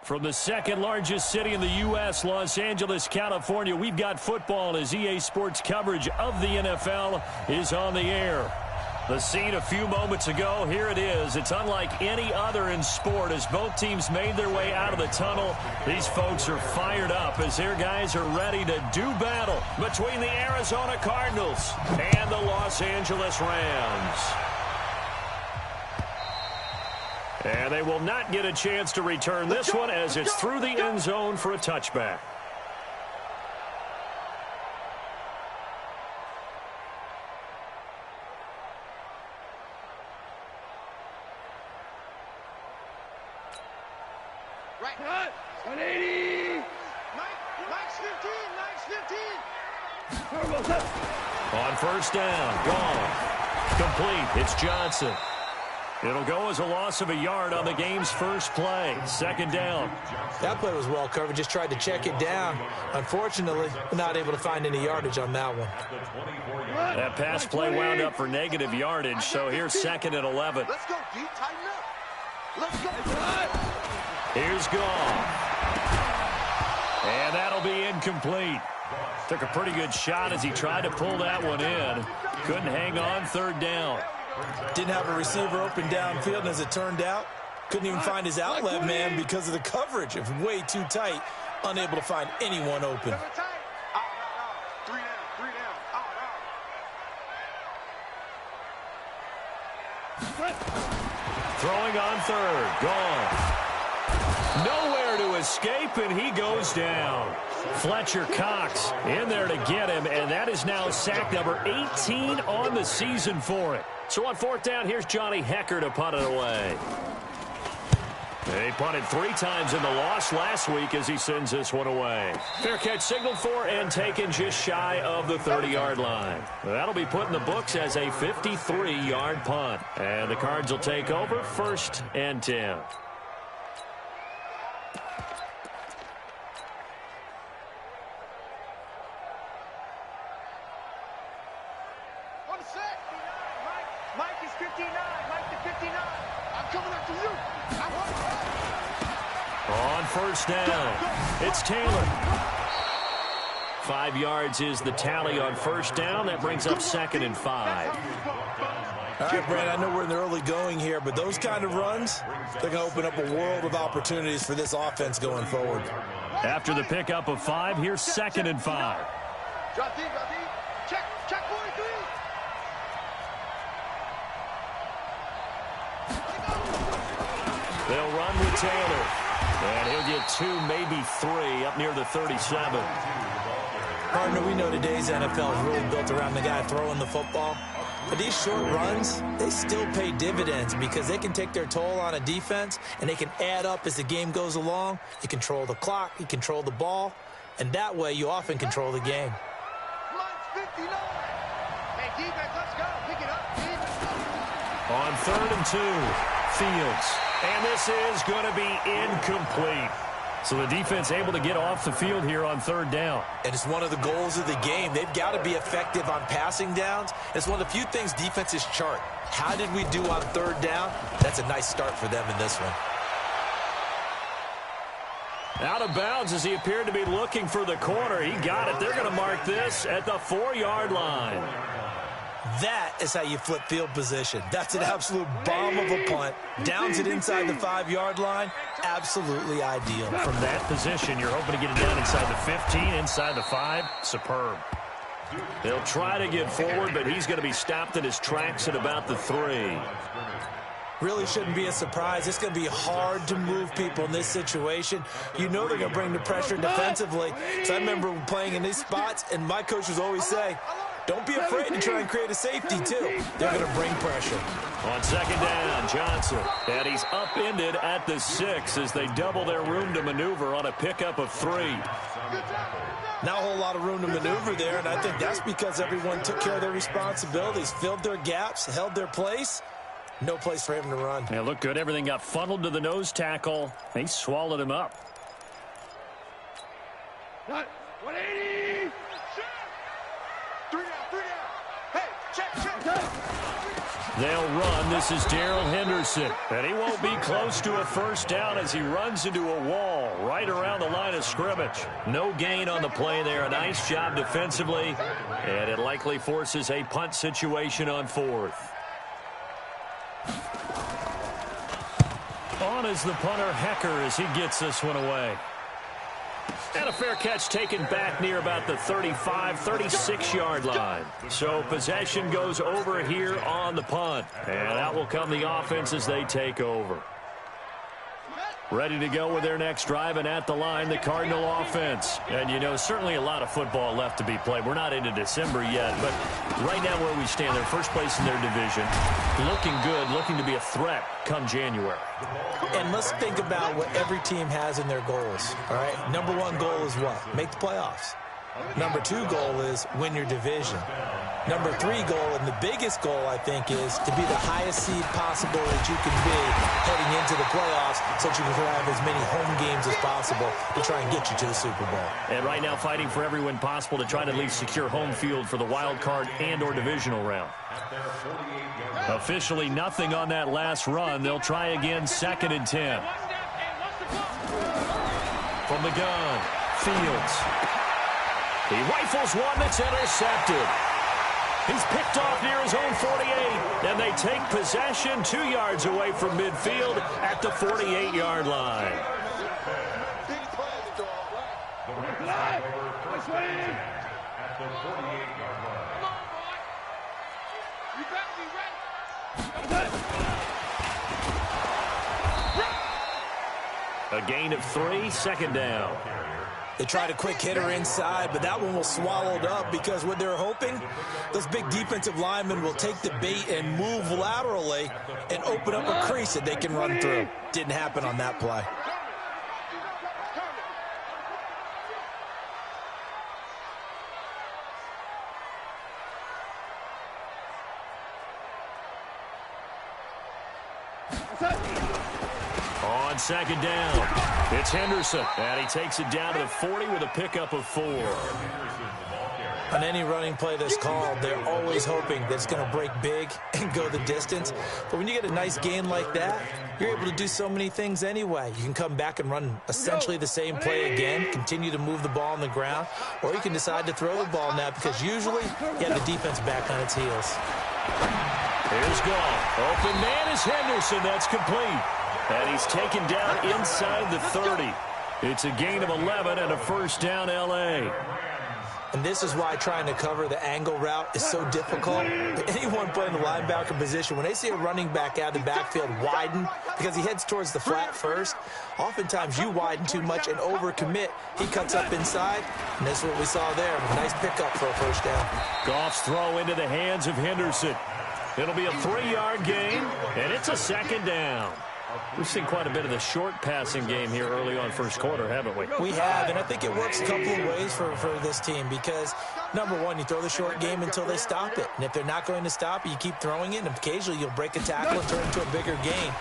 From the second largest city in the U.S., Los Angeles, California, we've got football as EA Sports coverage of the NFL is on the air. The scene a few moments ago, here it is. It's unlike any other in sport as both teams made their way out of the tunnel. These folks are fired up as their guys are ready to do battle between the Arizona Cardinals and the Los Angeles Rams. And they will not get a chance to return this one as it's through the end zone for a touchback. Right. 180. Mike's 15. Mike's 15. On first down, gone. Complete. It's Johnson. It'll go as a loss of a yard on the game's first play. Second down. That play was well covered. Just tried to check it down. Unfortunately, not able to find any yardage on that one. That pass play wound up for negative yardage, so here's second and 11. Let's go, D. Tighten up. Let's go. Here's Goff. And that'll be incomplete. Took a pretty good shot as he tried to pull that one in. Couldn't hang on third down. Didn't have a receiver open downfield, and as it turned out, couldn't even find his outlet man because of the coverage. It was way too tight, unable to find anyone open. Throwing on third, gone. Nowhere to escape, and he goes down. Fletcher Cox in there to get him, and that is now sack number 18 on the season for it. So on fourth down, here's Johnny Hecker to punt it away. He punted 3 times in the loss last week as he sends this one away. Fair catch signaled for and taken just shy of the 30-yard line. That'll be put in the books as a 53-yard punt. And the Cards will take over first and 10. Mike is 59. Mike to 59. I'm coming after you. On first down, it's Taylor. 5 yards is the tally on first down. That brings up second and 5. All right, Brad, I know we're in the early going here, but those kind of runs, they're going to open up a world of opportunities for this offense going forward. After the pickup of 5, here's second and 5. Drop deep, drop deep. Check 43. They'll run with Taylor. And he'll get 2, maybe 3, up near the 37. Partner, we know today's NFL is really built around the guy throwing the football. But these short runs, they still pay dividends because they can take their toll on a defense, and they can add up as the game goes along. You control the clock, you control the ball, and that way you often control the game. Mine's 59. Hey, defense, let's go. Pick it up. On third and 2, Fields. And this is going to be incomplete. So the defense able to get off the field here on third down. And it's one of the goals of the game. They've got to be effective on passing downs. It's one of the few things defenses chart. How did we do on third down? That's a nice start for them in this one. Out of bounds as he appeared to be looking for the corner. He got it. They're going to mark this at the 4-yard line. That is how you flip field position. That's an absolute bomb of a punt. Downs it inside the 5-yard line. Absolutely ideal. From that position, you're hoping to get it down inside the 15, inside the 5. Superb. He'll try to get forward, but he's going to be stopped in his tracks at about the 3. Really shouldn't be a surprise. It's going to be hard to move people in this situation. You know they're going to bring the pressure defensively. So I remember playing in these spots, and my coaches always say, don't be afraid to try and create a safety, too. They're going to bring pressure. On second down, Johnson. And he's upended at the 6 as they double their room to maneuver on a pickup of 3. Not a whole lot of room to maneuver there, and I think that's because everyone took care of their responsibilities, filled their gaps, held their place. No place for him to run. Yeah, looked good. Everything got funneled to the nose tackle. He swallowed him up. 180. 3 down. Hey, check. They'll run. This is Darrell Henderson. And he won't be close to a first down as he runs into a wall right around the line of scrimmage. No gain on the play there. A nice job defensively. And it likely forces a punt situation on fourth. On is the punter, Hecker, as he gets this one away. And a fair catch taken back near about the 35, 36-yard line. So possession goes over here on the punt. And out will come the offense as they take over. Ready to go with their next drive, and at the line, the Cardinal offense. And, you know, certainly a lot of football left to be played. We're not into December yet, but right now where we stand, they're first place in their division. Looking good, looking to be a threat come January. And let's think about what every team has in their goals, all right? Number one goal is what? Make the playoffs. Number two goal is win your division. Number three goal, and the biggest goal, I think, is to be the highest seed possible that you can be heading into the playoffs so that you can have as many home games as possible to try and get you to the Super Bowl. And right now fighting for every win possible to try to at least secure home field for the wild card and or divisional round. Officially nothing on that last run. They'll try again, 2nd and 10. From the gun, Fields. He rifles one that's intercepted. He's picked off near his own 48, and they take possession 2 yards away from midfield at the 48-yard line. A gain of 3, 2nd down. They tried a quick hitter inside, but that one was swallowed up because what they're hoping, those big defensive linemen will take the bait and move laterally and open up a crease that they can run through. Didn't happen on that play. On 2nd down, it's Henderson, and he takes it down to the 40 with a pickup of 4. On any running play that's called, they're always hoping that it's going to break big and go the distance. But when you get a nice gain like that, you're able to do so many things anyway. You can come back and run essentially the same play again, continue to move the ball on the ground, or you can decide to throw the ball now because usually you have the defense back on its heels. Here's Goff. Open man is Henderson. That's complete. And he's taken down inside the 30. It's a gain of 11 and a first down, L.A. And this is why trying to cover the angle route is so difficult. Anyone playing the linebacker position, when they see a running back out of the backfield widen because he heads towards the flat first, oftentimes you widen too much and overcommit. He cuts up inside, and that's what we saw there. Nice pickup for a first down. Goff's throw into the hands of Henderson. It'll be a 3-yard gain, and it's a 2nd down. We've seen quite a bit of the short passing game here early on first quarter, haven't we? We have, and I think it works a couple of ways for this team because, number one, you throw the short game until they stop it. And if they're not going to stop it, you keep throwing it, and occasionally you'll break a tackle and turn it into a bigger gain.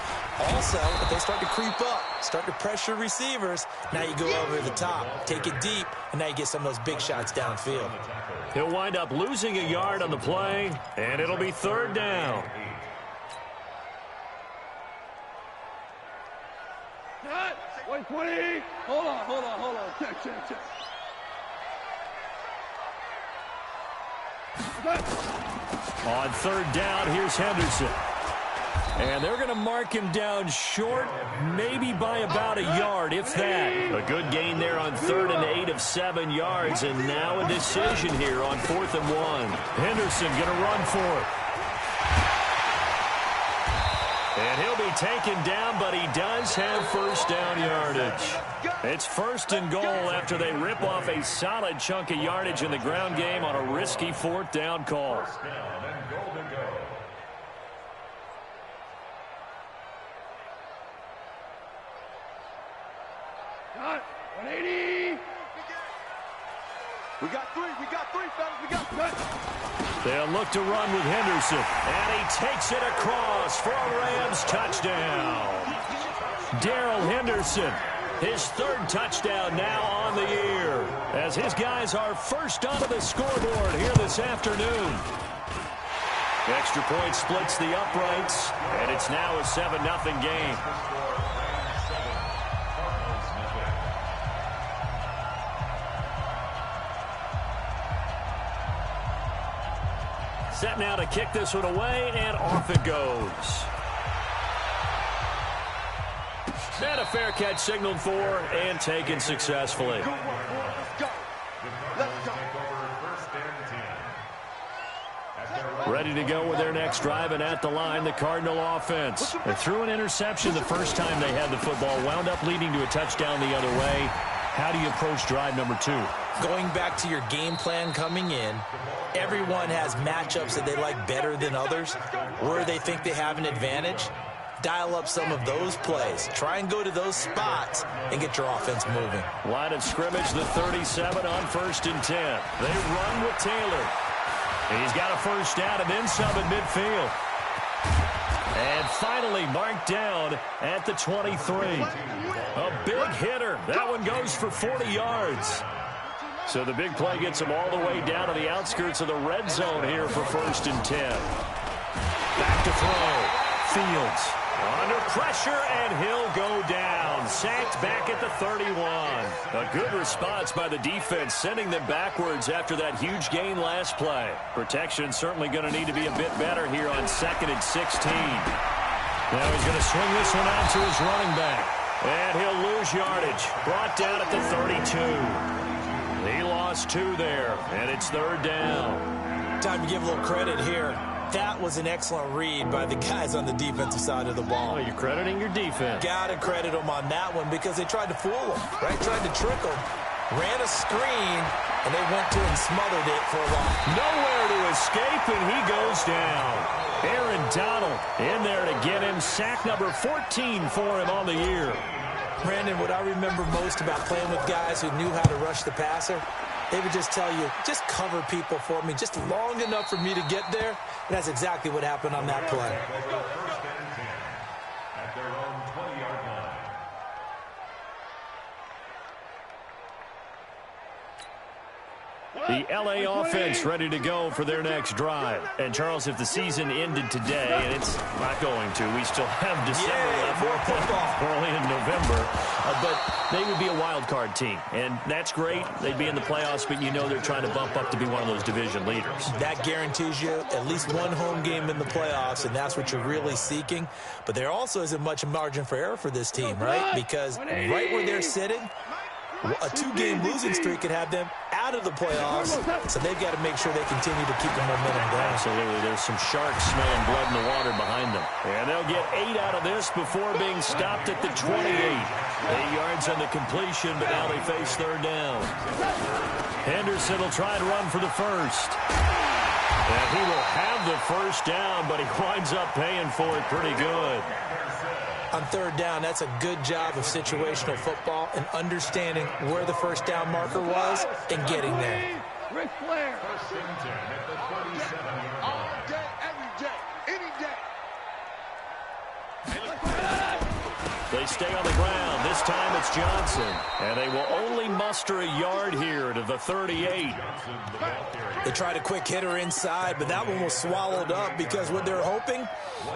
Also, if they start to creep up, start to pressure receivers, now you go over the top, take it deep, and now you get some of those big shots downfield. He'll wind up losing a yard on the play, and it'll be 3rd down. Wait, 20. Hold on. Check. On 3rd down, here's Henderson. And they're going to mark him down short, maybe by about a yard, if that. A good gain there on 3rd and 8 of 7 yards, and now a decision here on 4th and 1. Henderson going to run for it. And he'll be taken down, but he does have first down yardage. It's 1st and goal after they rip off a solid chunk of yardage in the ground game on a risky 4th down call. Got 180. We got three, fellas. We got three. They'll look to run with Henderson. And he takes it across for a Rams touchdown. Darrell Henderson, his 3rd touchdown now on the year, as his guys are first onto the scoreboard here this afternoon. Extra point splits the uprights, and it's now a 7-0 game. Set now to kick this one away, and off it goes. And a fair catch signaled for and taken successfully. Let's go. Let's go. Ready to go with their next drive, and at the line, the Cardinal offense. They threw an interception the first time they had the football, wound up leading to a touchdown the other way. How do you approach drive number 2? Going back to your game plan coming in, everyone has matchups that they like better than others, where they think they have an advantage. Dial up some of those plays. Try and go to those spots and get your offense moving. Line of scrimmage, the 37 on 1st and 10. They run with Taylor. He's got a first down and then some at midfield. And finally marked down at the 23. A big hitter. That one goes for 40 yards. So the big play gets him all the way down to the outskirts of the red zone here for 1st and 10. Back to throw. Fields under pressure, and he'll go down. Sacked back at the 31. A good response by the defense, sending them backwards after that huge gain last play. Protection certainly going to need to be a bit better here on 2nd and 16. Now he's going to swing this one out to his running back. And he'll lose yardage. Brought down at the 32. He lost 2 there, and it's 3rd down. Time to give a little credit here. That was an excellent read by the guys on the defensive side of the ball. Oh, you're crediting your defense. Got to credit them on that one because they tried to fool them, right? Tried to trick them. Ran a screen, and they went to and smothered it for a while. Nowhere to escape, and he goes down. Aaron Donald in there to get him. Sack number 14 for him on the year. Brandon, what I remember most about playing with guys who knew how to rush the passer, they would just tell you, just cover people for me, just long enough for me to get there. And that's exactly what happened on that play. At their own 20-yard line. The L.A. offense ready to go for their next drive. And, Charles, if the season ended today, and it's not going to, we still have December left. More football. We're only in November. But they would be a wild card team. And that's great. They'd be in the playoffs, but you know they're trying to bump up to be one of those division leaders. That guarantees you at least one home game in the playoffs, and that's what you're really seeking. But there also isn't much margin for error for this team, right? Because right where they're sitting, a 2-game losing streak could have them out of the playoffs, so they've got to make sure they continue to keep the momentum going. Absolutely. There's some sharks smelling blood in the water behind them. And they'll get 8 out of this before being stopped at the 28. 8 yards on the completion, but now they face 3rd down. Henderson will try and run for the first. And he will have the first down, but he winds up paying for it pretty good. On 3rd down, that's a good job of situational football and understanding where the first down marker was and getting there. Ric Flair. All day, every day, any day. They stay on the ground. This time it's Johnson. And they will only muster a yard here to the 38. They tried a quick hitter inside, but that one was swallowed up because what they're hoping,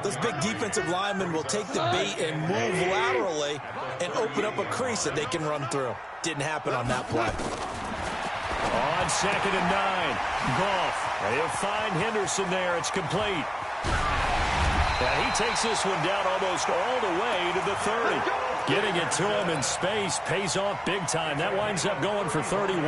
those big defensive linemen will take the bait and move laterally and open up a crease that they can run through. Didn't happen on that play. On 2nd and 9, Goff. He'll find Henderson there. It's complete. And he takes this one down almost all the way to the 30. Getting it to him in space pays off big time. That winds up going for 31.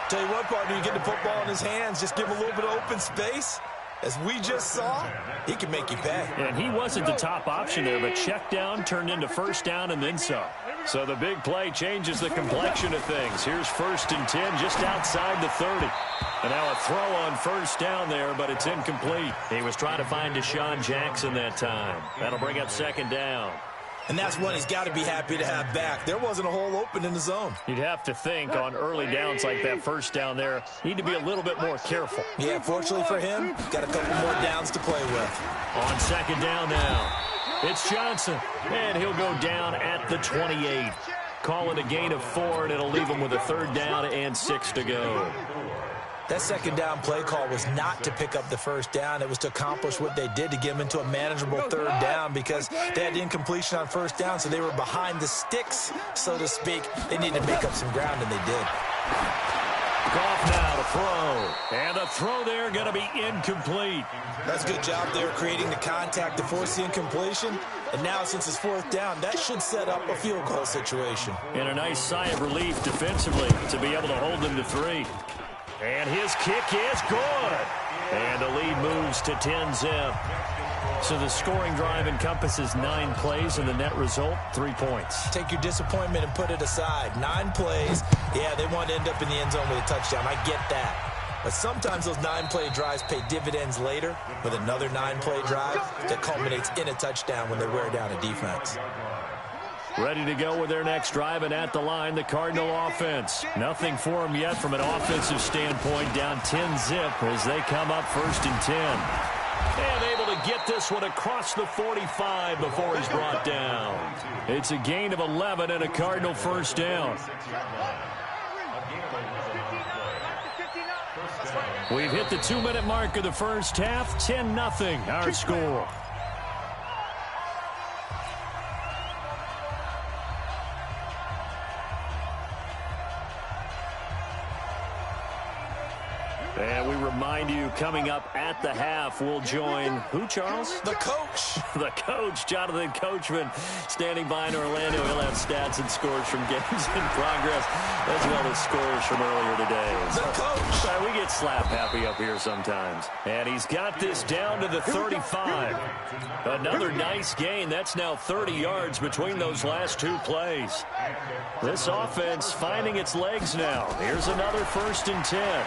Tell you what, partner, you get the football in his hands, just give him a little bit of open space. As we just saw, he can make you pay. And he wasn't the top option there, but check down turned into first down and then some. So the big play changes the complexion of things. Here's 1st and 10 just outside the 30. And now a throw on first down there, but it's incomplete. He was trying to find Deshaun Jackson that time. That'll bring up 2nd down. And that's one he's got to be happy to have back. There wasn't a hole open in the zone. You'd have to think on early downs like that first down there, need to be a little bit more careful. Yeah, fortunately for him, got a couple more downs to play with. On 2nd down now, it's Johnson, and he'll go down at the 28. Call it a gain of 4, and it'll leave him with a 3rd down and 6 to go. That second down play call was not to pick up the first down. It was to accomplish what they did to get them into a manageable third down because they had incompletion on first down, so they were behind the sticks, so to speak. They needed to make up some ground, and they did. Goff now to throw. And the throw there going to be incomplete. That's a good job there creating the contact to force the incompletion. And now, since it's fourth down, that should set up a field goal situation. And a nice sigh of relief defensively to be able to hold them to 3. And his kick is good. And the lead moves to 10-zip. So the scoring drive encompasses 9 plays, and the net result, 3 points. Take your disappointment and put it aside. 9 plays. Yeah, they want to end up in the end zone with a touchdown. I get that. But sometimes those 9-play drives pay dividends later with another 9-play drive that culminates in a touchdown when they wear down a defense. Ready to go with their next drive, and at the line, the Cardinal offense. Nothing for them yet from an offensive standpoint, down 10-zip as they come up 1st and 10. And able to get this one across the 45 before he's brought down. It's a gain of 11 and a Cardinal first down. We've hit the 2-minute mark of the first half. 10-0 our score. And we remind you, coming up at the half, we'll join who, Charles? The coach. The coach, Jonathan Coachman, standing by in Orlando. He'll have stats and scores from games in progress, as well as scores from earlier today. The coach. Sorry, we get slap happy up here sometimes. And he's got this down to the 35. Another nice gain. That's now 30 yards between those last 2 plays. This offense finding its legs now. Here's another 1st and 10.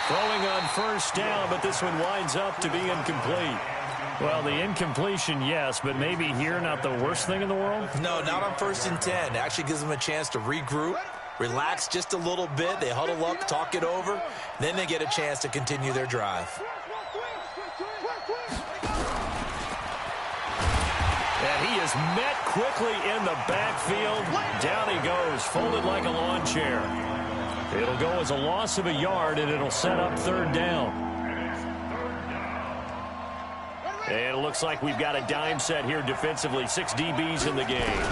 Throwing on first down, but this one winds up to be incomplete. Well, the incompletion, yes, but maybe here not the worst thing in the world? No, not on 1st and 10. It actually gives them a chance to regroup, relax just a little bit. They huddle up, talk it over, then they get a chance to continue their drive. And he is met quickly in the backfield. Down he goes, folded like a lawn chair. It'll go as a loss of a yard, and it'll set up 3rd down. And it looks like we've got a dime set here defensively. 6 DBs in the game.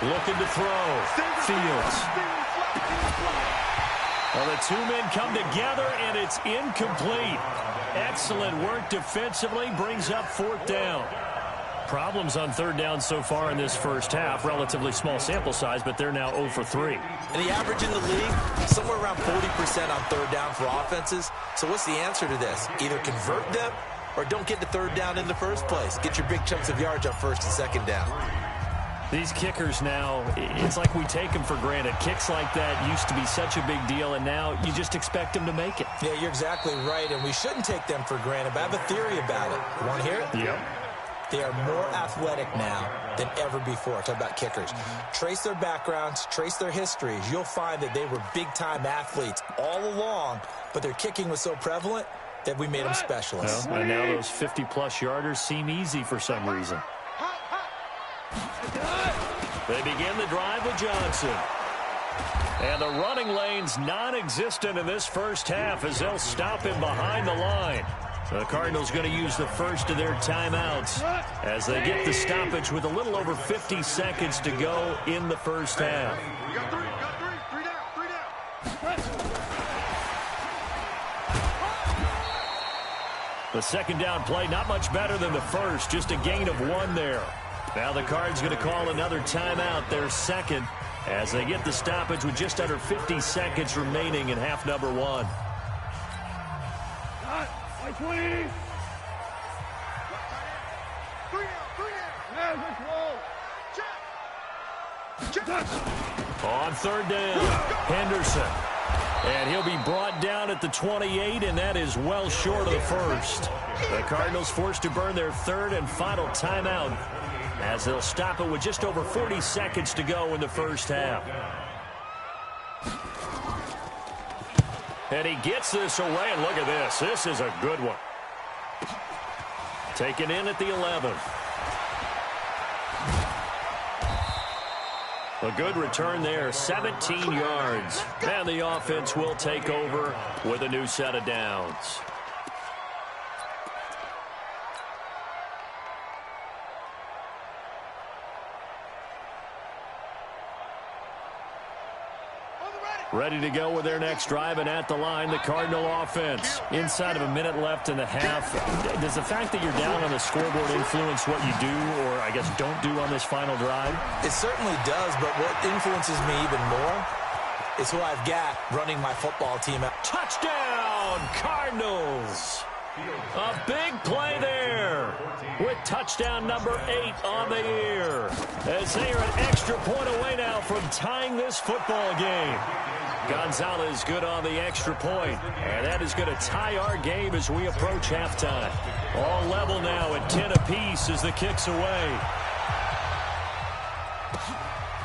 Looking to throw. Fields. Well, the 2 men come together, and it's incomplete. Excellent work defensively. Brings up 4th down. Problems on 3rd down so far in this first half. Relatively small sample size, but they're now 0 for 3. And the average in the league, somewhere around 40% on 3rd down for offenses. So what's the answer to this? Either convert them or don't get to 3rd down in the first place. Get your big chunks of yards on 1st and 2nd down. These kickers now, it's like we take them for granted. Kicks like that used to be such a big deal, and now you just expect them to make it. Yeah, you're exactly right, and we shouldn't take them for granted, but I have a theory about it. You want to hear it? Yep. They are more athletic now than ever before. Talk about kickers. Trace their backgrounds, trace their histories. You'll find that they were big-time athletes all along, but their kicking was so prevalent that we made them specialists. Well, and now those 50-plus yarders seem easy for some reason. They begin the drive with Johnson. And the running lane's non-existent in this first half as they'll stop him behind the line. The Cardinals going to use the first of their timeouts as they get the stoppage with a little over 50 seconds to go in the first half. The 2nd down play, not much better than the first, just a gain of 1 there. Now the Cards going to call another timeout, their 2nd, as they get the stoppage with just under 50 seconds remaining in half number 1. On 3rd down, Henderson. And he'll be brought down at the 28, and that is well short of the first. The Cardinals forced to burn their 3rd and final timeout as they'll stop it with just over 40 seconds to go in the first half. And he gets this away, and look at this. This is a good one. Taken in at the 11. A good return there, 17 yards. And the offense will take over with a new set of downs. Ready to go with their next drive, and at the line, the Cardinal offense. Inside of a minute left in the half. Does the fact that you're down on the scoreboard influence what you do, or I guess don't do on this final drive? It certainly does, but what influences me even more is who I've got running my football team out. Touchdown, Cardinals! A big play there with touchdown number 8 on the year. As they are an extra point away now from tying this football game. Gonzalez good on the extra point, and that is going to tie our game as we approach halftime. All level now at 10 apiece as the kick's away.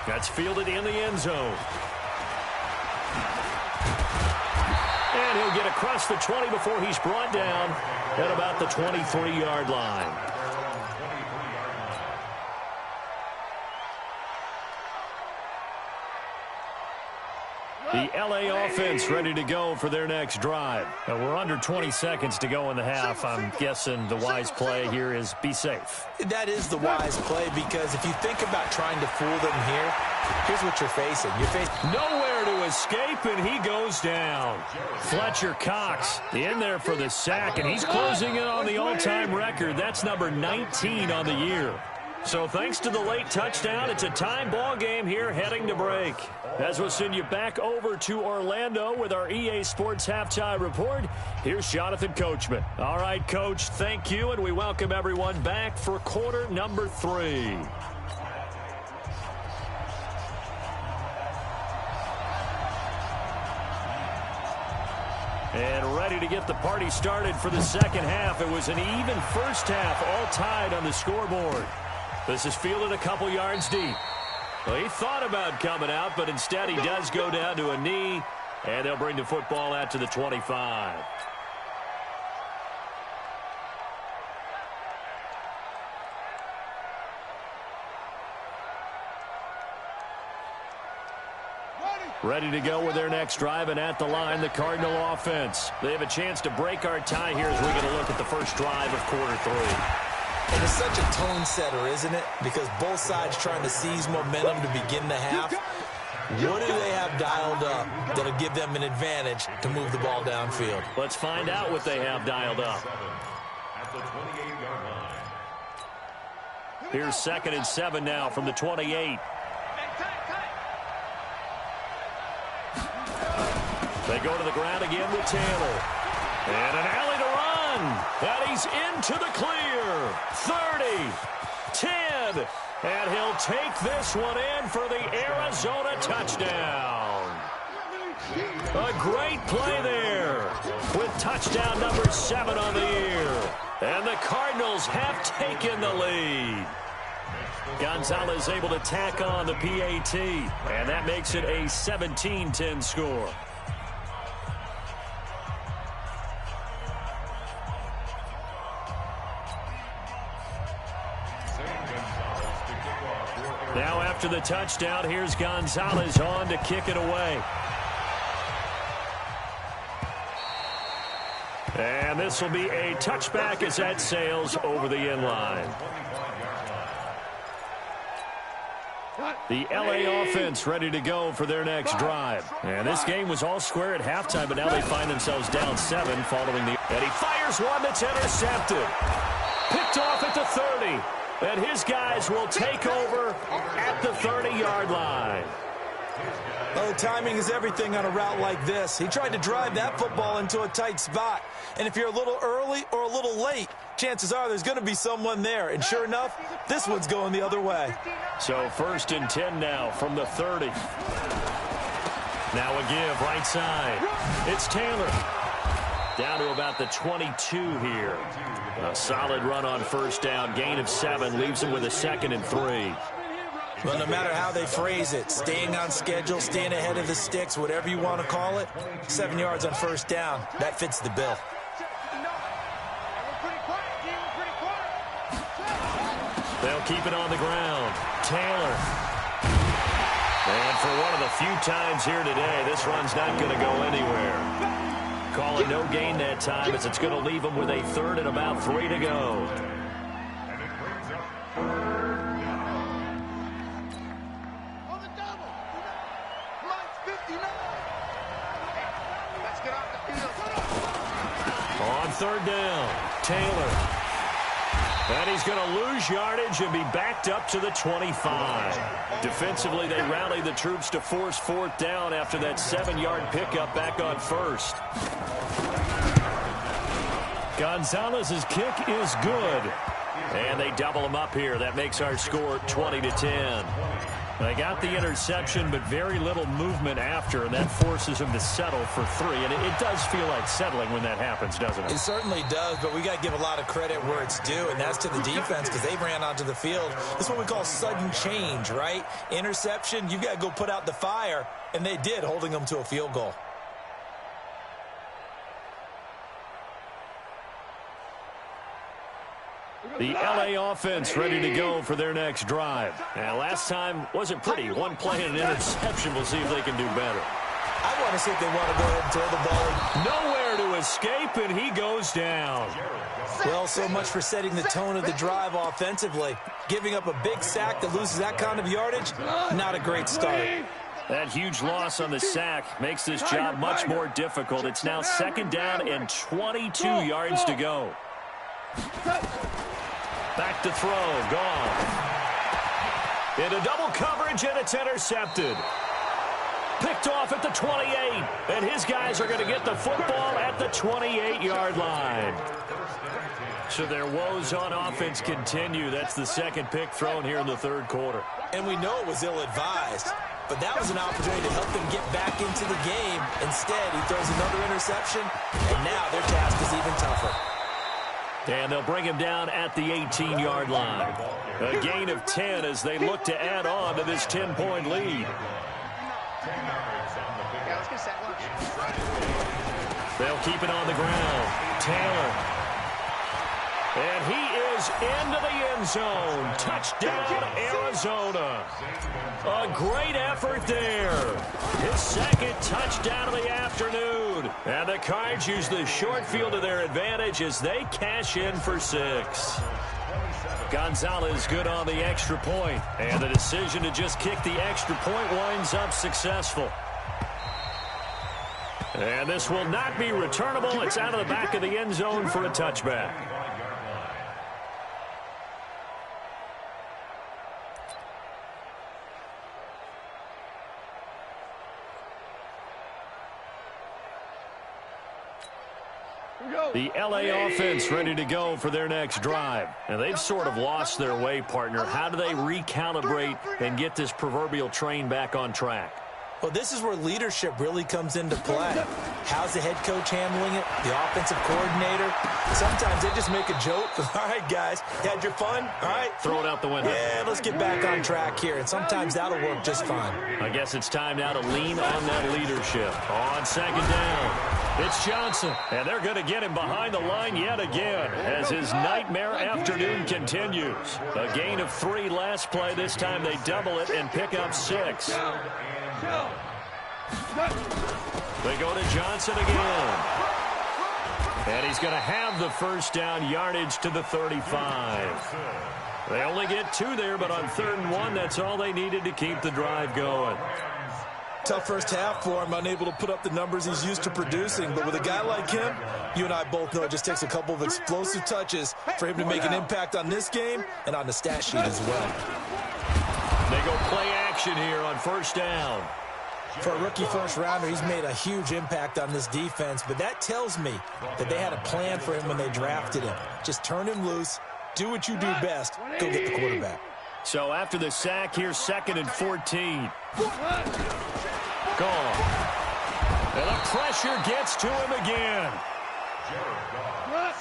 That's fielded in the end zone. And he'll get across the 20 before he's brought down at about the 23-yard line. The LA offense ready to go for their next drive. Now we're under 20 seconds to go in the half. I'm guessing the wise play here is be safe. That is the wise play, because if you think about trying to fool them here, here's what you're facing. You're facing nowhere to escape, and he goes down. Fletcher Cox in there for the sack, and he's closing in on the all-time record. That's number 19 on the year. So thanks to the late touchdown, it's a time ball game here heading to break. As we'll send you back over to Orlando with our EA Sports Halftime Report, here's Jonathan Coachman. All right, Coach, thank you, and we welcome everyone back for quarter number 3. And ready to get the party started for the second half. It was an even first half, all tied on the scoreboard. This is fielded a couple yards deep. Well, he thought about coming out, but instead he does go down to a knee, and they'll bring the football out to the 25. Ready to go with their next drive, and at the line, the Cardinal offense. They have a chance to break our tie here as we get a look at the first drive of quarter 3. And it's such a tone setter, isn't it? Because both sides trying to seize momentum to begin the half. What do they have dialed up that'll give them an advantage to move the ball downfield? Let's find out what they have dialed up. Here's 2nd and 7 now from the 28. They go to the ground again with Taylor. And an alley to run. And he's into the clear. 30, 10. And he'll take this one in for the Arizona touchdown. A great play there with touchdown number 7 on the year. And the Cardinals have taken the lead. Gonzalez able to tack on the PAT. And that makes it a 17-10 score. Now after the touchdown, here's Gonzalez on to kick it away. And this will be a touchback as that sails over the end line. The LA offense ready to go for their next drive. And this game was all square at halftime, but now they find themselves down 7 following the... And he fires one that's intercepted. Picked off at the 30. And his guys will take over at the 30-yard line. Oh, timing is everything on a route like this. He tried to drive that football into a tight spot. And if you're a little early or a little late, chances are there's going to be someone there. And sure enough, this one's going the other way. So 1st and 10 now from the 30. Now a give right side. It's Taylor. Down to about the 22 here. A solid run on first down. Gain of 7 leaves him with a 2nd and 3. Well, no matter how they phrase it, staying on schedule, staying ahead of the sticks, whatever you want to call it, 7 yards on first down, that fits the bill. They'll keep it on the ground. Taylor. And for one of the few times here today, this run's not going to go anywhere. Call it no gain that time as it's going to leave them with a third and about 3 to go. And it brings up third down. On the double. Mike's 59. Let's get off the field. On third down, Taylor. And he's going to lose yardage and be backed up to the 25. Defensively, they rallied the troops to force fourth down after that 7-yard pickup back on first. Gonzalez's kick is good. And they double him up here. That makes our score 20-10. They got the interception, but very little movement after, and that forces him to settle for 3. And it does feel like settling when that happens, doesn't it? It certainly does, but we got to give a lot of credit where it's due, and that's to the defense because they ran onto the field. This is what we call sudden change, right? Interception, you got to go put out the fire, and they did, holding them to a field goal. The L.A. offense ready to go for their next drive. And last time wasn't pretty. One play and an interception. We'll see if they can do better. I want to see if they want to go ahead and throw the ball. Nowhere to escape, and he goes down. Well, so much for setting the tone of the drive offensively. Giving up a big sack that loses that kind of yardage, not a great start. That huge loss on the sack makes this job much more difficult. It's now second down and 22 yards to go. Back to throw. Gone. Into double coverage, and it's intercepted. Picked off at the 28. And his guys are going to get the football at the 28-yard line. So their woes on offense continue. That's the second pick thrown here in the third quarter. And we know it was ill-advised. But that was an opportunity to help them get back into the game. Instead, he throws another interception, and now their task is even tougher. And they'll bring him down at the 18-yard line. A gain of 10 as they look to add on to this 10-point lead. They'll keep it on the ground. Taylor. And he is into the end zone. Touchdown, Arizona. A great effort there. His second touchdown of the afternoon. And the Cards use the short field to their advantage as they cash in for 6. Gonzalez good on the extra point. And the decision to just kick the extra point winds up successful. And this will not be returnable. It's out of the back of the end zone for a touchback. The L.A. offense ready to go for their next drive. And they've sort of lost their way, partner. How do they recalibrate and get this proverbial train back on track? Well, this is where leadership really comes into play. How's the head coach handling it? The offensive coordinator? Sometimes they just make a joke. All right, guys, you had your fun? All right. Throw it out the window. Yeah, let's get back on track here. And sometimes that'll work just fine. I guess it's time now to lean on that leadership. On second down, it's Johnson. And they're going to get him behind the line yet again as his nightmare afternoon continues. A gain of 3 last play. This time they double it and pick up 6. They go to Johnson again. And he's going to have the first down, yardage to the 35. They only get 2 there, but on 3rd and 1, that's all they needed to keep the drive going. Tough first half for him, unable to put up the numbers he's used to producing. But with a guy like him, you and I both know it just takes a couple of explosive touches for him to make an impact on this game and on the stat sheet as well. They go play action here on first down. For a rookie first-rounder, he's made a huge impact on this defense, but that tells me that they had a plan for him when they drafted him. Just turn him loose, do what you do best, go get the quarterback. So after the sack, here's 2nd and 14. Gone. And the pressure gets to him again.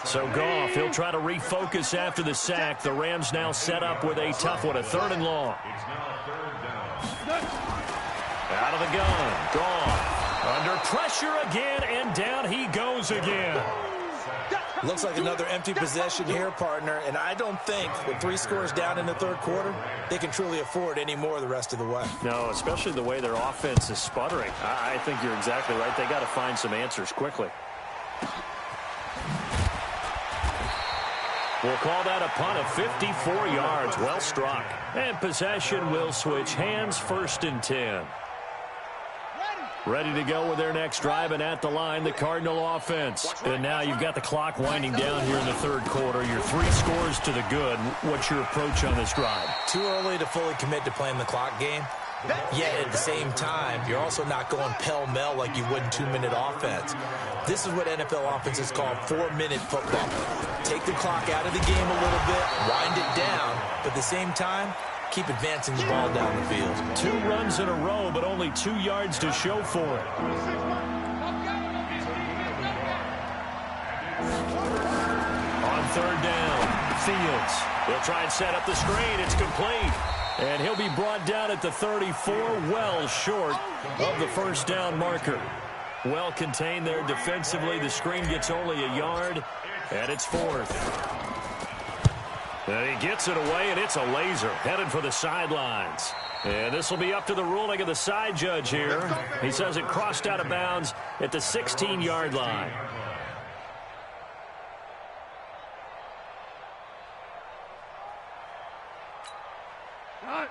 So Goff, he'll try to refocus after the sack. The Rams now set up with a tough one, a 3rd and long. Out of the gun, Goff. Under pressure again, and down he goes again. Looks like another empty possession here, partner, and I don't think with 3 scores down in the third quarter, they can truly afford any more the rest of the way. No, especially the way their offense is sputtering. I think you're exactly right. They got to find some answers quickly. We'll call that a punt of 54 yards. Well struck. And possession will switch hands, 1st and 10. Ready to go with their next drive, and at the line, the Cardinal offense. And now you've got the clock winding down here in the third quarter. You're 3 scores to the good. What's your approach on this drive? Too early to fully commit to playing the clock game. Yet at the same time, you're also not going pell-mell like you would in 2-minute offense. This is what NFL offenses call 4-minute football. Take the clock out of the game a little bit, wind it down, but at the same time, keep advancing the ball down the field. 2 runs in a row, but only 2 yards to show for it. On 3rd down, Fields. He'll try and set up the screen. It's complete. And he'll be brought down at the 34, well short of the 1st down marker. Well contained there defensively. The screen gets only a yard, and it's 4th. And he gets it away, and it's a laser headed for the sidelines. And this will be up to the ruling of the side judge here. He says it crossed out of bounds at the 16-yard line.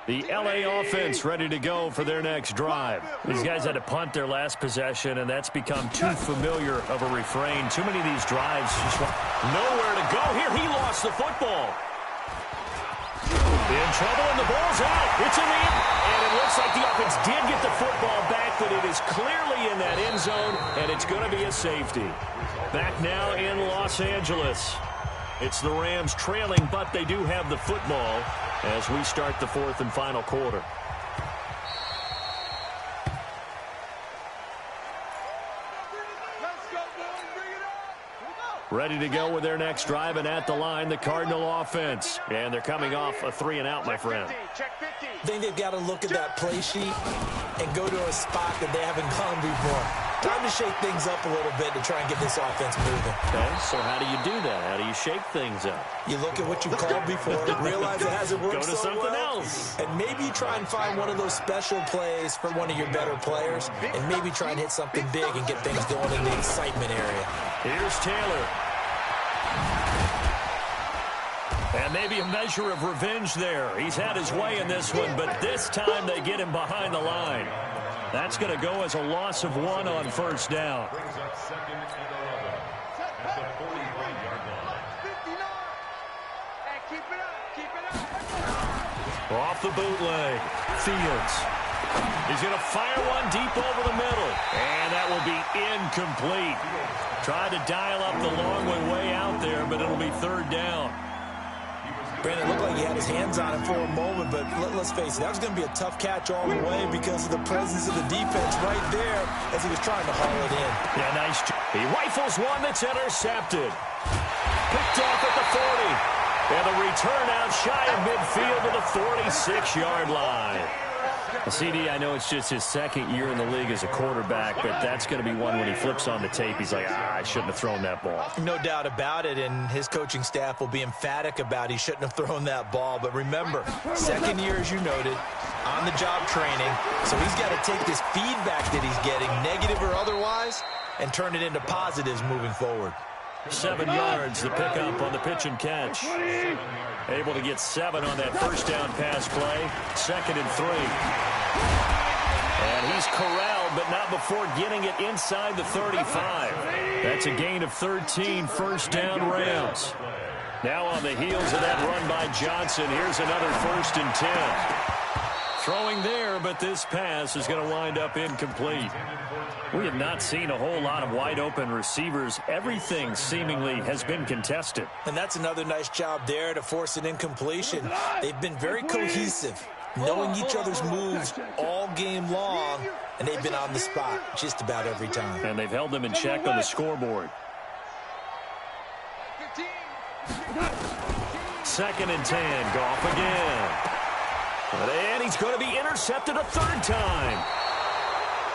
The L.A. offense ready to go for their next drive. These guys had to punt their last possession, and that's become too familiar of a refrain. Too many of these drives just nowhere to go. Here, he lost the football. In trouble, and the ball's out. It's in the end. And it looks like the offense did get the football back, but it is clearly in that end zone, and it's going to be a safety. Back now in Los Angeles. It's the Rams trailing, but they do have the football as we start the 4th and final quarter. Ready to go with their next drive, and at the line, the Cardinal offense. And they're coming off a 3-and-out, my friend. I think they've got to look at that play sheet and go to a spot that they haven't gone before. Time to shake things up a little bit to try and get this offense moving. Okay, so how do you do that? How do you shake things up? You look at what you've called before, realize it hasn't worked Go to so something well, else. and maybe try and find one of those special plays for one of your better players, and maybe try and hit something big and get things going in the excitement area. Here's Taylor. And maybe a measure of revenge there. He's had his way in this one, but this time they get him behind the line. That's going to go as a loss of 1 on 1st down. Off the bootleg. Fields. He's going to fire one deep over the middle. And that will be incomplete. Tried to dial up the long one way out there, but it'll be 3rd down. Brandon, it looked like he had his hands on him for a moment, but let's face it, that was going to be a tough catch all the way because of the presence of the defense right there as he was trying to haul it in. Yeah, nice. He rifles one that's intercepted. Picked off at the 40. And the return out shy of midfield to the 46-yard line. CD, I know it's just his 2nd year in the league as a quarterback, but that's going to be one when he flips on the tape. He's like, I shouldn't have thrown that ball. No doubt about it, and his coaching staff will be emphatic about he shouldn't have thrown that ball. But remember, 2nd year, as you noted, on-the-job training, so he's got to take this feedback that he's getting, negative or otherwise, and turn it into positives moving forward. 7 yards, the pickup on the pitch and catch. Able to get 7 on that 1st down pass play. 2nd and 3. And he's corralled, but not before getting it inside the 35. That's a gain of 13, 1st down Rams. Now on the heels of that run by Johnson, here's another 1st and 10. Throwing there, but this pass is going to wind up incomplete. We have not seen a whole lot of wide-open receivers. Everything seemingly has been contested. And that's another nice job there to force an incompletion. They've been very cohesive, knowing each other's moves all game long, and they've been on the spot just about every time. And they've held them in check on the scoreboard. 2nd and 10, Goff again. And he's going to be intercepted a 3rd time.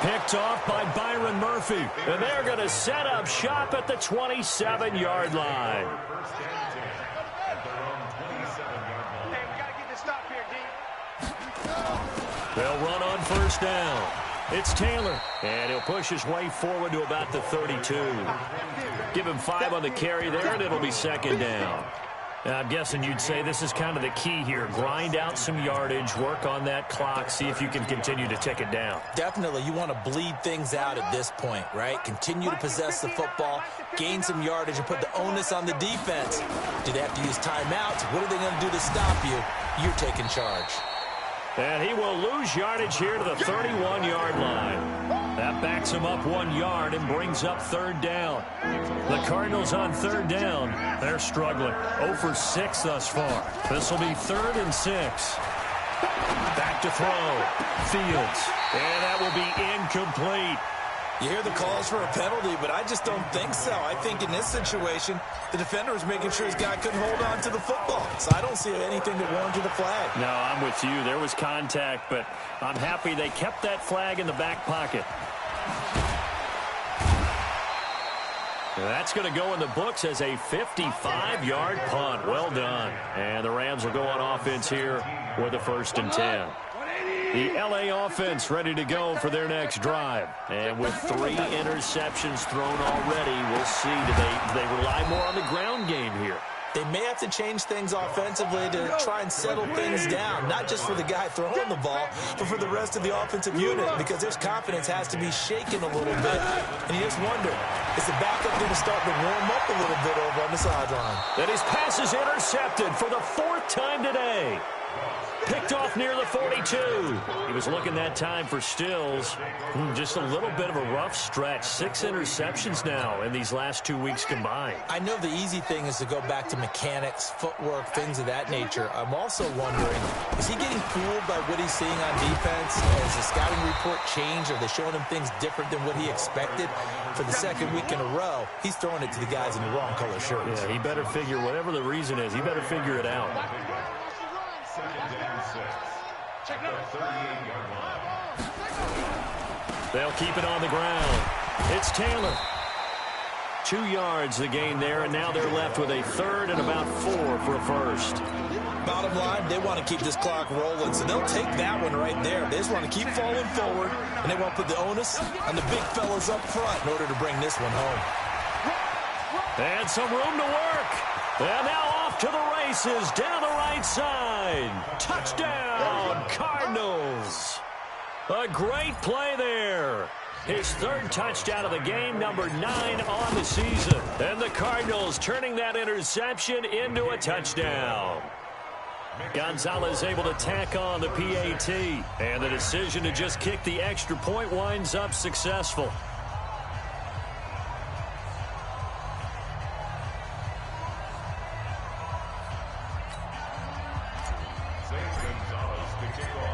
Picked off by Byron Murphy. And they're going to set up shop at the 27-yard line. First and 10 at their own 27-yard line. Hey, we got to get the stop here, D. They'll run on first down. It's Taylor, and he'll push his way forward to about the 32. Give him 5 on the carry there, and it'll be second down. Now, I'm guessing you'd say this is kind of the key here. Grind out some yardage, work on that clock, see if you can continue to tick it down. Definitely, you want to bleed things out at this point, right? Continue to possess the football, gain some yardage, and put the onus on the defense. Do they have to use timeouts? What are they going to do to stop you? You're taking charge. And he will lose yardage here to the 31-yard line. That backs him up 1 yard and brings up third down. The Cardinals on third down. They're struggling. 0 for 6 thus far. This will be 3rd and 6. Back to throw. Fields. And that will be incomplete. You hear the calls for a penalty, but I just don't think so. I think in this situation, the defender was making sure his guy couldn't hold on to the football. So I don't see anything that warranted a flag. No, I'm with you. There was contact, but I'm happy they kept that flag in the back pocket. That's going to go in the books as a 55-yard punt. Well done. And the Rams will go on offense here with a 1st and 10. The L.A. offense ready to go for their next drive. And with 3 interceptions thrown already, we'll see. Do they rely more on the ground game here? They may have to change things offensively to try and settle things down, not just for the guy throwing the ball, but for the rest of the offensive unit, because their confidence has to be shaken a little bit. And you just wonder, is the backup going to start to warm up a little bit over on the sideline? And his pass is intercepted for the 4th time today. Picked off near the 42. He was looking that time for Stills. Just a little bit of a rough stretch. 6 interceptions now in these last 2 weeks combined. I know the easy thing is to go back to mechanics, footwork, things of that nature. I'm also wondering, is he getting fooled by what he's seeing on defense? Has the scouting report changed? Are they showing him things different than what he expected? For the 2nd week in a row, he's throwing it to the guys in the wrong color shirts. Yeah, he better figure, whatever the reason is, he better figure it out. 2nd and 6 at the 38-yard line. They'll keep it on the ground. It's Taylor. 2 yards the gain there, and now they're left with a 3rd and about 4 for a 1st. Bottom line, they want to keep this clock rolling, so they'll take that one right there. They just want to keep falling forward, and they want to put the onus on the big fellas up front in order to bring this one home. And some room to work. And now off to the races down the right side. Touchdown, Cardinals. A great play there. His 3rd touchdown of the game, number 9 on the season. And the Cardinals turning that interception into a touchdown. Gonzalez able to tack on the PAT. And the decision to just kick the extra point winds up successful.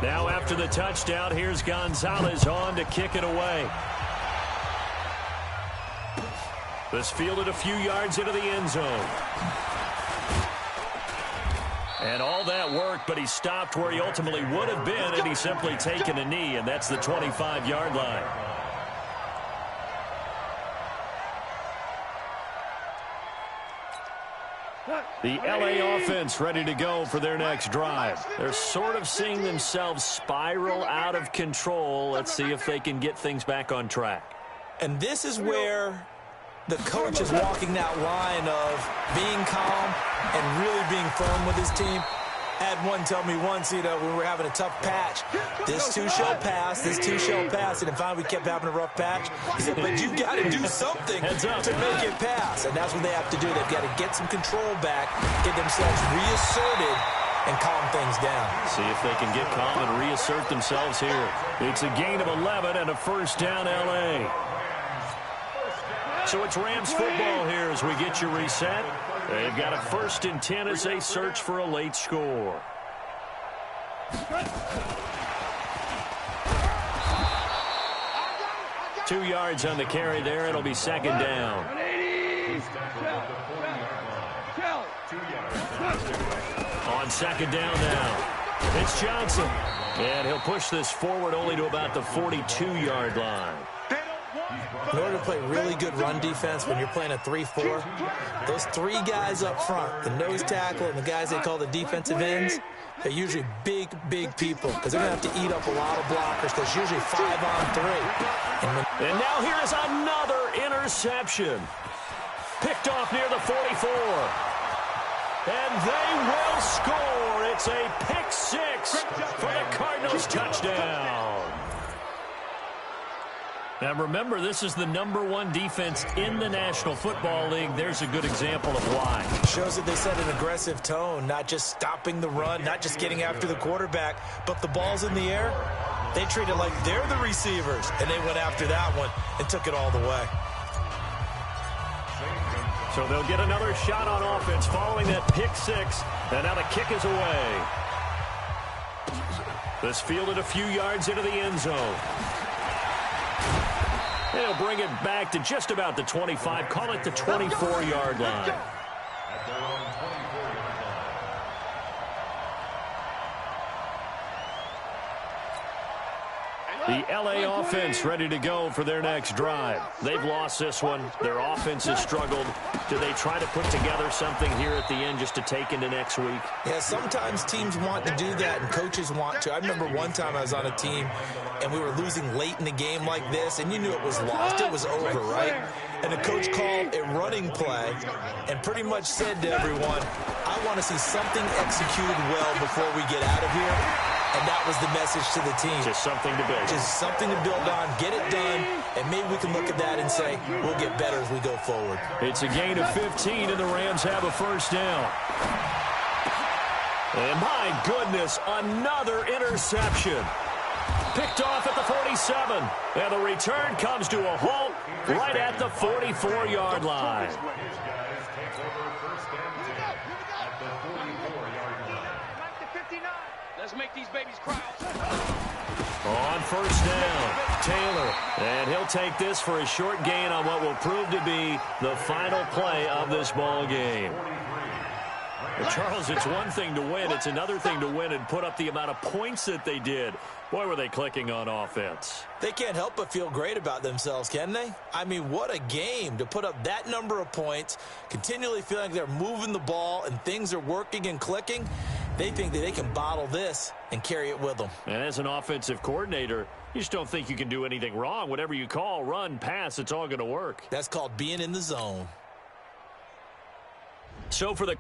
Now after the touchdown, here's Gonzalez on to kick it away. This fielded a few yards into the end zone. And all that worked, but he stopped where he ultimately would have been, and he's simply taken a knee, and that's the 25-yard line. The L.A. offense ready to go for their next drive. They're sort of seeing themselves spiral out of control. Let's see if they can get things back on track. And this is where the coach is walking that line of being calm and really being firm with his team. I had one tell me once, when we were having a tough patch, this too shall pass, this too shall pass. And finally we kept having a rough patch. He said, but you got to do something to make it pass. And that's what they have to do. They've got to get some control back, get themselves reasserted, and calm things down. See if they can get calm and reassert themselves here. It's a gain of 11 and a 1st down L.A. So it's Rams football here as we get you reset. They've got a 1st and 10 as they search for a late score. Two yards on the carry there. It'll be 2nd down. On 2nd down now. It's Johnson. And he'll push this forward only to about the 42-yard line. In order to play really good run defense when you're playing a 3-4, those three guys up front, the nose tackle and the guys they call the defensive ends, they're usually big, big people because they're going to have to eat up a lot of blockers because usually 5-on-3. And now here is another interception. Picked off near the 44. And they will score. It's a pick six for the Cardinals touchdown. Now remember, this is the #1 defense in the National Football League. There's a good example of why. Shows that they set an aggressive tone, not just stopping the run, not just getting after the quarterback, but the ball's in the air. They treat it like they're the receivers, and they went after that one and took it all the way. So they'll get another shot on offense following that pick six, and now the kick is away. This fielded a few yards into the end zone. They'll bring it back to just about the 25, call it the 24-yard line. The LA offense ready to go for their next drive. They've lost this one. Their offense has struggled. Do they try to put together something here at the end just to take into next week? Yeah, sometimes teams want to do that and coaches want to. I remember one time I was on a team and we were losing late in the game like this, and you knew it was lost. It was over, right? And the coach called a running play and pretty much said to everyone, I want to see something executed well before we get out of here. And that was the message to the team. Just something to build. Just something to build on, get it done, and maybe we can look at that and say, we'll get better as we go forward. It's a gain of 15, and the Rams have a first down. And my goodness, another interception. Picked off at the 47. And the return comes to a halt right at the 44-yard line. Let's make these babies cry. On first down, Taylor. And he'll take this for a short gain on what will prove to be the final play of this ball game. Well, Charles, it's one thing to win. It's another thing to win and put up the amount of points that they did. Boy, were they clicking on offense. They can't help but feel great about themselves, can they? I mean, what a game to put up that number of points, continually feeling like they're moving the ball and things are working and clicking. They think that they can bottle this and carry it with them. And as an offensive coordinator, you just don't think you can do anything wrong. Whatever you call, run, pass, it's all going to work. That's called being in the zone. So for the